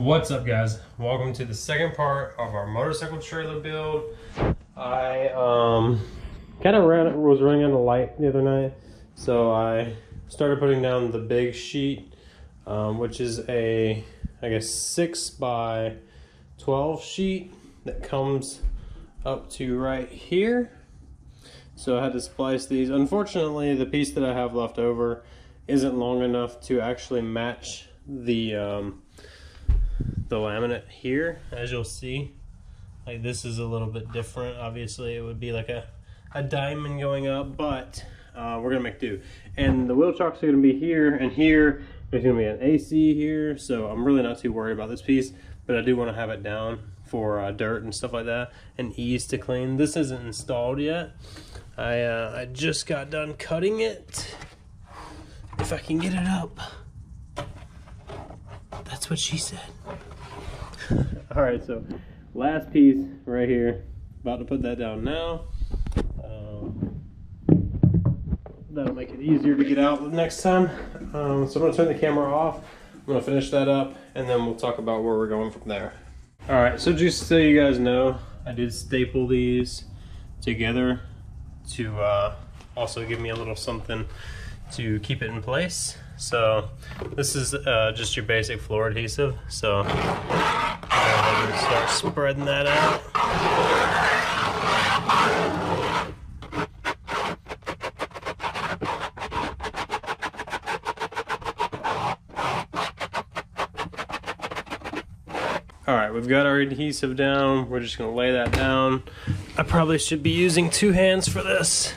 What's up, guys? Welcome to the second part of our motorcycle trailer build. I kind of was running out of light the other night, so I started putting down the big sheet, which is a, I guess, 6 by 12 sheet that comes up to right here. So I had to splice these. Unfortunately, the piece that I have left over isn't long enough to actually match the laminate here. As you'll see, like, this is a little bit different. Obviously it would be like a diamond going up, but we're gonna make do. And the wheel chocks are gonna be here, and here there's gonna be an AC here, so I'm really not too worried about this piece, but I do want to have it down for dirt and stuff like that, and ease to clean. This isn't installed yet. I just got done cutting it. If I can get it up. That's what she said. All right, so last piece right here. About to put that down now. That'll make it easier to get out next time. So I'm gonna turn the camera off. I'm gonna finish that up, and then we'll talk about where we're going from there. All right, so just so you guys know, I did staple these together to also give me a little something to keep it in place. So this is just your basic floor adhesive. So go ahead and start spreading that out. All right, we've got our adhesive down. We're just gonna lay that down. I probably should be using 2 hands for this,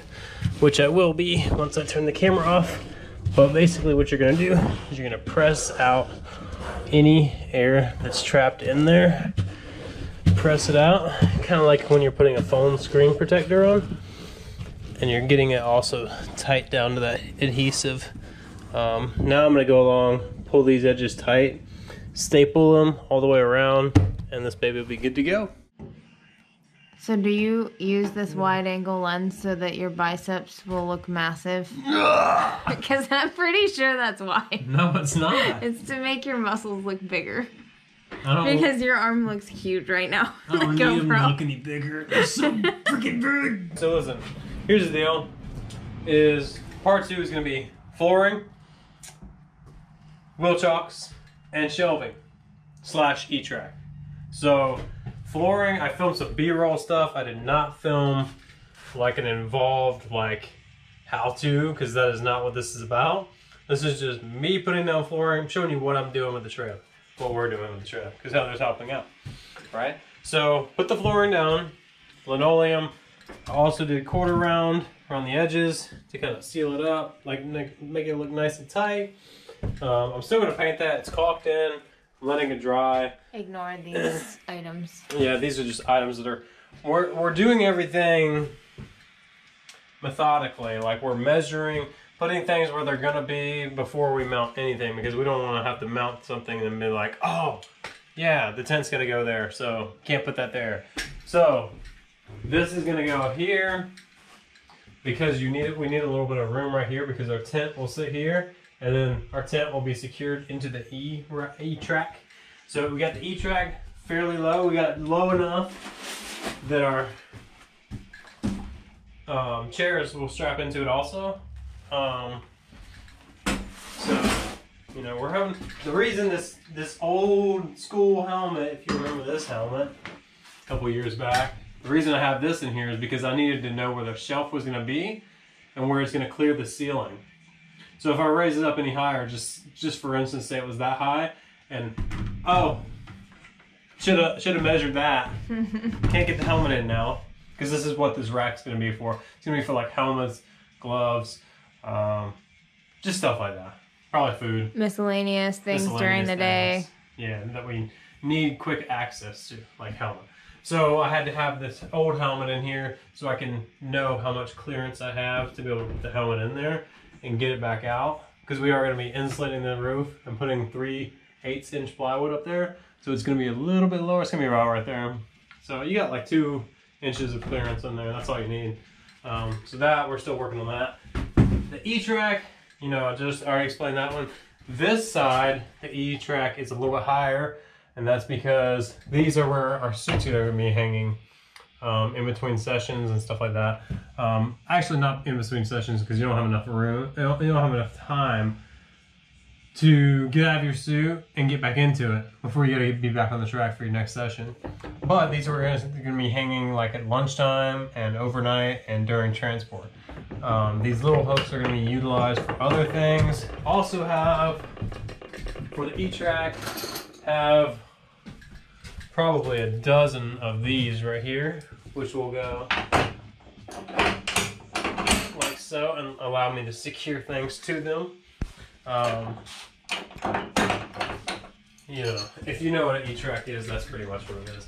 which I will be once I turn the camera off. But basically what you're gonna do is you're gonna press out any air that's trapped in there. Press it out, kind of like when you're putting a phone screen protector on. And you're getting it also tight down to that adhesive. Now I'm gonna go along, pull these edges tight, staple them all the way around, and this baby will be good to go. So do you use this wide angle lens so that your biceps will look massive? Because I'm pretty sure that's why. No, it's not. It's to make your muscles look bigger. Because your arm looks huge right now. I don't need them to look any bigger. They're so freaking big. So listen, here's the deal. Part 2 is going to be flooring, wheel chocks, and shelving / etrack. So flooring, I filmed some B-roll stuff. I did not film like an involved how-to, because that is not what this is about. This is just me putting down flooring, showing you what I'm doing with the trailer, what we're doing with the trailer, because Heather's helping out, right? So put the flooring down, linoleum. I also did quarter round around the edges to kind of seal it up, like make it look nice and tight. I'm still gonna paint that. It's caulked in. Letting it dry. Ignore these items. Yeah, these are just items that are, we're doing everything methodically. Like, we're measuring, putting things where they're gonna be before we mount anything, because we don't want to have to mount something and be like, oh yeah, the tent's gonna go there, so can't put that there. So this is gonna go here because we need a little bit of room right here, because our tent will sit here. And then our tent will be secured into the E-track. So we got the E-track fairly low. We got it low enough that our chairs will strap into it also. So, you know, we're having, the reason this old school helmet, if you remember this helmet, a couple years back, the reason I have this in here is because I needed to know where the shelf was gonna be and where it's gonna clear the ceiling. So if I raise it up any higher, just for instance, say it was that high, and oh, should have measured that. Can't get the helmet in now, because this is what this rack's gonna be for. It's gonna be for like helmets, gloves, just stuff like that. Probably food. Miscellaneous things during the day. Yeah, that we need quick access to, like helmet. So I had to have this old helmet in here so I can know how much clearance I have to be able to put the helmet in there and get it back out, because we are going to be insulating the roof and putting 3/8 inch plywood up there, so it's going to be a little bit lower. It's going to be about right there. So you got like 2 inches of clearance in there. That's all you need. So that, we're still working on that. The E-track, you know, I already explained that one. This side, the E-track is a little bit higher And that's because these are where our suits are going to be hanging in between sessions and stuff like that. Actually, not in between sessions because you don't have enough room. You don't have enough time to get out of your suit and get back into it before you got to be back on the track for your next session. But these are going to be hanging like at lunchtime and overnight and during transport. These little hooks are going to be utilized for other things. Also have, for the etrack, have probably a dozen of these right here, which will go like so and allow me to secure things to them. You know, if you know what an etrack is, that's pretty much what it is.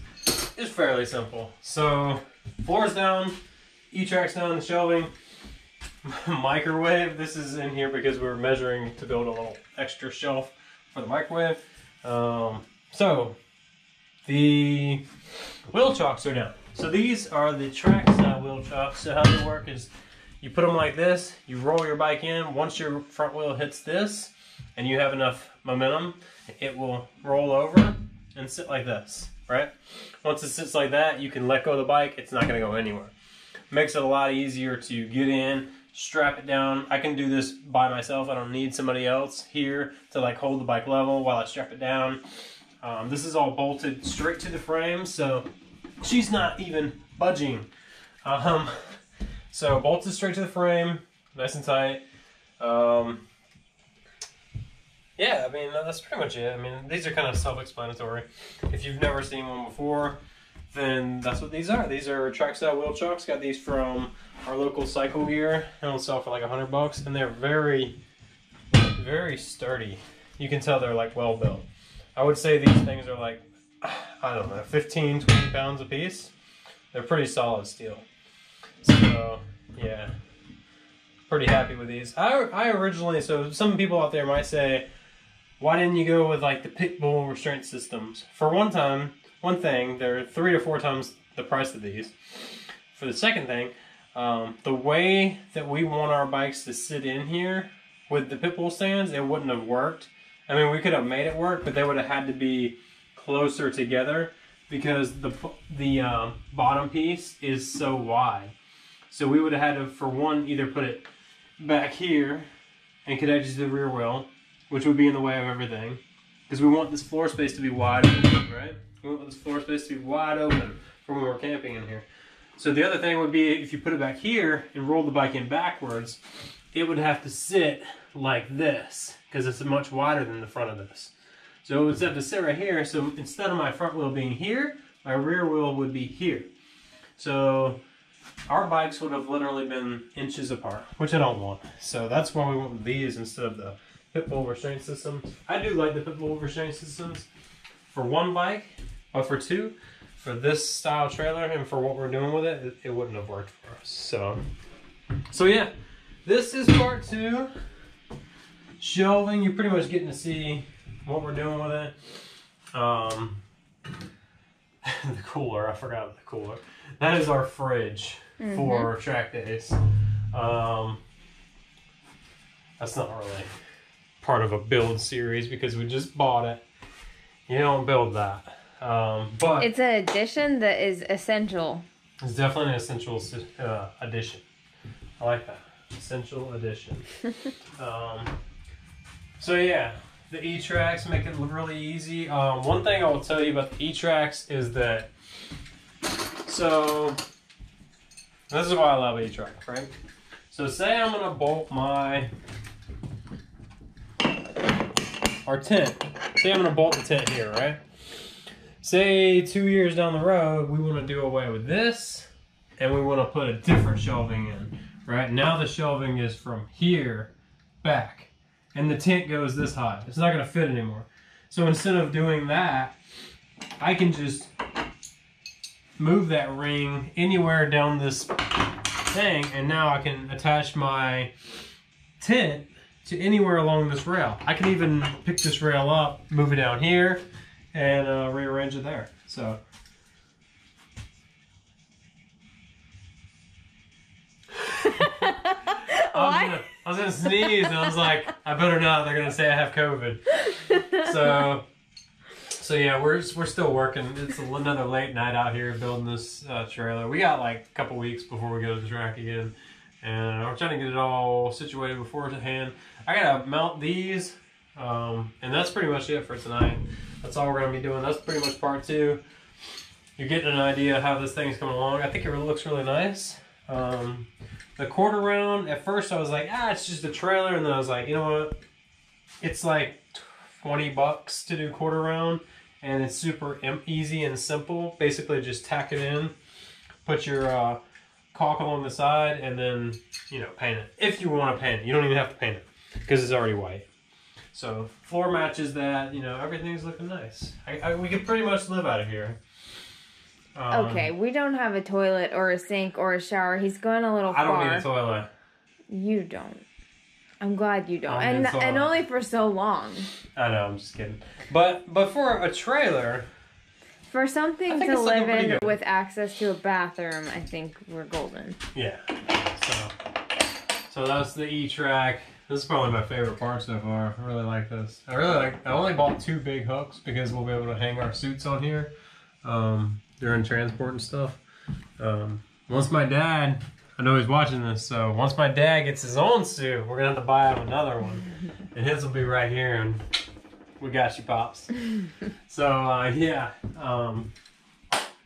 It's fairly simple. So, floor's down, etrack's down, shelving, microwave. This is in here because we're measuring to build a little extra shelf for the microwave. So, the wheel chocks are down. So these are the track style wheel chocks. So how they work is you put them like this, you roll your bike in. Once your front wheel hits this and you have enough momentum, it will roll over and sit like this, right? Once it sits like that, you can let go of the bike. It's not going to go anywhere. Makes it a lot easier to get in, strap it down. I can do this by myself. I don't need somebody else here to like hold the bike level while I strap it down. This is all bolted straight to the frame, so she's not even budging. So bolted straight to the frame, nice and tight. Yeah, I mean, that's pretty much it. I mean, these are kind of self-explanatory. If you've never seen one before, then that's what these are. These are track style wheel chocks. Got these from our local cycle gear. They'll sell for like $100, and they're very, very sturdy. You can tell they're like well built. I would say these things are like, I don't know, 15, 20 pounds a piece. They're pretty solid steel. So, yeah, pretty happy with these. I originally, so some people out there might say, why didn't you go with like the pit bull restraint systems? For one thing, they're 3 to 4 times the price of these. For the second thing, the way that we want our bikes to sit in here with the pit bull stands, it wouldn't have worked. I mean, we could have made it work, but they would have had to be closer together because the bottom piece is so wide. So we would have had to, for one, either put it back here and connect it to the rear wheel, which would be in the way of everything, because we want this floor space to be wide open, right? We want this floor space to be wide open for when we're camping in here. So the other thing would be if you put it back here and roll the bike in backwards, it would have to sit like this, because it's much wider than the front of this. So it would have to sit right here. So instead of my front wheel being here, my rear wheel would be here. So our bikes would have literally been inches apart, which I don't want. So that's why we went with these instead of the pit bull restraint system. I do like the pit bull restraint systems for one bike, but for two, for this style trailer and for what we're doing with it, it wouldn't have worked for us. So yeah, this is part 2. Shelving, you're pretty much getting to see what we're doing with it. The cooler, I forgot the cooler. That is our fridge for track days. That's not really part of a build series because we just bought it. You don't build that. But it's an addition that is essential. It's definitely an essential addition. I like that. Essential addition. So yeah, the etracks make it really easy. One thing I will tell you about the etracks is that, so this is why I love etrack, right? So say I'm gonna bolt our tent. Say I'm gonna bolt the tent here, right? Say 2 years down the road, we wanna do away with this and we wanna put a different shelving in, right? Now the shelving is from here back. And the tent goes this high. It's not going to fit anymore. So instead of doing that, I can just move that ring anywhere down this thing, and now I can attach my tent to anywhere along this rail. I can even pick this rail up, move it down here, and rearrange it there. So I was gonna sneeze and I was like, I better not, they're gonna say I have COVID. So yeah, we're still working. It's another late night out here building this trailer. We got like a couple weeks before we go to the track again, and we're trying to get it all situated beforehand. I gotta mount these, and that's pretty much it for tonight. That's all we're gonna be doing. That's pretty much part 2. You're getting an idea of how this thing's coming along. I think it looks really nice. The quarter round, at first I was like, it's just a trailer, and then I was like, you know what? It's like $20 to do quarter round, and it's super easy and simple. Basically just tack it in, put your caulk along the side, and then, you know, paint it. If you want to paint it. You don't even have to paint it because it's already white. So floor matches that, you know, everything's looking nice. We could pretty much live out of here. Okay, we don't have a toilet or a sink or a shower. He's going a little far. I don't need a toilet. You don't. I'm glad you don't. And only for so long. I know, I'm just kidding. But for a trailer, for something to live in with access to a bathroom, I think we're golden. Yeah. So that's the etrack. This is probably my favorite part so far. I really like this. I only bought 2 big hooks because we'll be able to hang our suits on here during transport and stuff. Once my dad, I know he's watching this, so once my dad gets his own suit, we're gonna have to buy him another one, and his will be right here, and we got you, Pops. So yeah,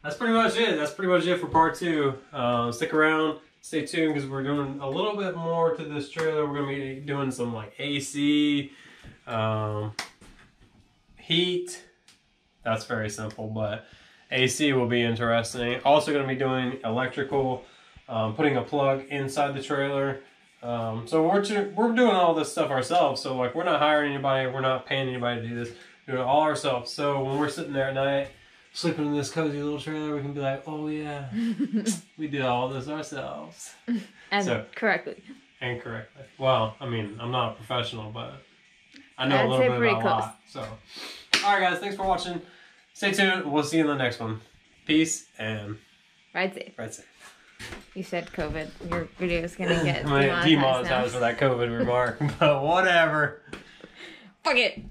that's pretty much it. That's pretty much it for part 2. Stick around, stay tuned, because we're doing a little bit more to this trailer. We're gonna be doing some like AC, heat. That's very simple, but AC will be interesting. Also gonna be doing electrical. Putting a plug inside the trailer. So we're doing all this stuff ourselves. So like we're not hiring anybody, we're not paying anybody to do this. We're doing it all ourselves. So when we're sitting there at night, sleeping in this cozy little trailer, we can be like, oh yeah, we did all this ourselves. Correctly. And correctly. Well, I mean, I'm not a professional, but I know a little bit about a lot. So, all right guys, thanks for watching. Stay tuned. We'll see you in the next one. Peace and ride safe. Ride safe. You said COVID. Your video is gonna get demonetized for that COVID remark, but whatever. Fuck it.